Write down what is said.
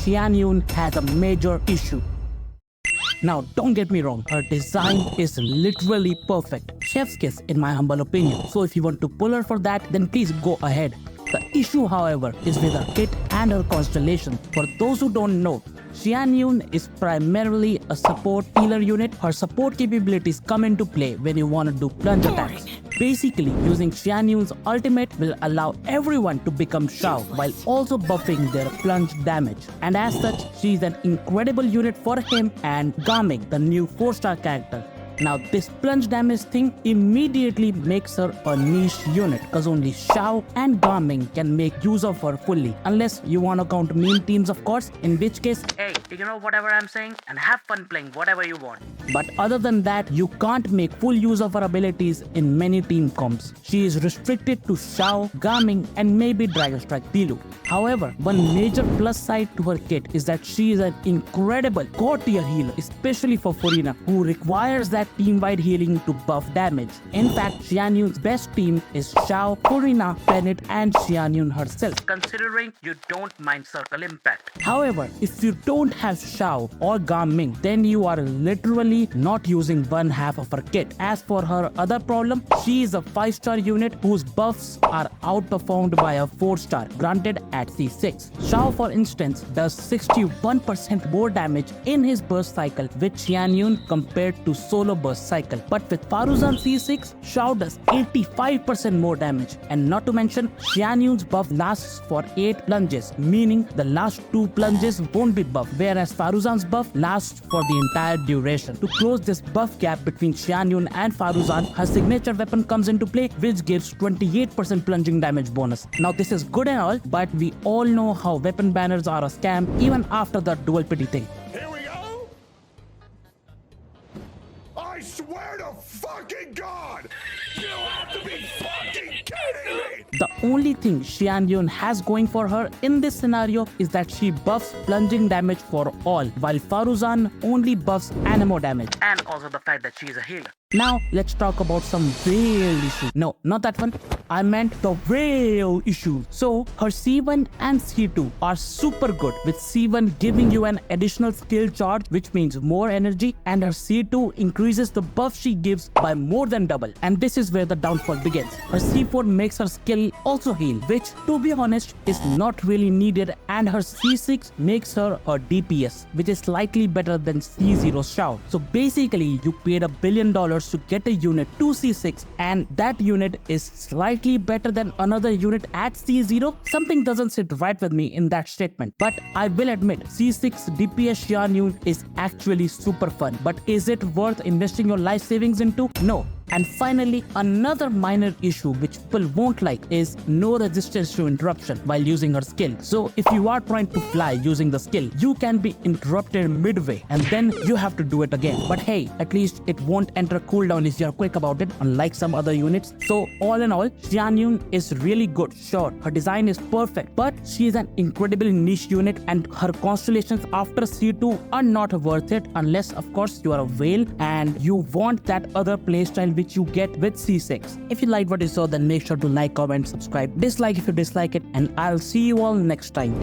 Xianyun has a major issue. Now, don't get me wrong, her design is literally perfect. Chef's kiss in my humble opinion. So if you want to pull her for that, then please go ahead. The issue, however, is with her kit and her constellation. For those who don't know, Xianyun is primarily a support healer unit. Her support capabilities come into play when you want to do plunge attacks. Basically, using Xianyun's ultimate will allow everyone to become Shao while also buffing their plunge damage. And as such, she is an incredible unit for him and Gaming, the new 4-star character. Now this plunge damage thing immediately makes her a niche unit because only Shao and Gaming can make use of her fully, unless you want to count meme teams of course, in which case, hey, you know whatever I'm saying, and have fun playing whatever you want. But other than that, you can't make full use of her abilities in many team comps. She is restricted to Shao, Gaming and maybe Dragon Strike Dilu. However, one major plus side to her kit is that she is an incredible god tier healer, especially for Furina, who requires that team-wide healing to buff damage. In fact, Xianyun's best team is Shao, Furina, Bennett and Xianyun herself, considering you don't mind Circle Impact. However, if you don't have Shao or Gaming, then you are literally not using one half of her kit. As for her other problem, she is a 5-star unit whose buffs are outperformed by a 4-star, granted at C6. Shao, for instance, does 61% more damage in his burst cycle with Xianyun compared to solo burst cycle. But with Faruzan C6, Shao does 85% more damage. And not to mention, Xianyun's buff lasts for 8 plunges, meaning the last 2 plunges won't be buffed, whereas Faruzan's buff lasts for the entire duration. To close this buff gap between Xianyun and Faruzan, her signature weapon comes into play, which gives 28% plunging damage bonus. Now this is good and all, but we all know how weapon banners are a scam even after the dual pity thing. Here we go! I swear to fucking God! You have to be fucking kidding me! The only thing Xianyun has going for her in this scenario is that she buffs plunging damage for all, while Faruzan only buffs anemo damage. And also the fact that she is a healer. Now, let's talk about some real issues. No, not that one. I meant the real issues. So, her C1 and C2 are super good, with C1 giving you an additional skill charge, which means more energy, and her C2 increases the buff she gives by more than double. And this is where the downfall begins. Her C4 makes her skill also heal, which, to be honest, is not really needed, and her C6 makes her a DPS, which is slightly better than C0 Shao. So basically, you paid $1 billion to get a unit to C6, and that unit is slightly better than another unit at C0. Something doesn't sit right with me in that statement, but I will admit C6 DPS Xianyun is actually super fun. But is it worth investing your life savings into? No. And finally, another minor issue which people won't like is no resistance to interruption while using her skill. So if you are trying to fly using the skill, you can be interrupted midway and then you have to do it again. But hey, at least it won't enter cooldown if you are quick about it, unlike some other units. So all in all, Xianyun is really good. Sure, her design is perfect, but she is an incredibly niche unit and her constellations after C2 are not worth it unless of course you are a whale and you want that other playstyle which you get with C6. If you liked what you saw, then make sure to like, comment, subscribe, dislike if you dislike it, and I'll see you all next time.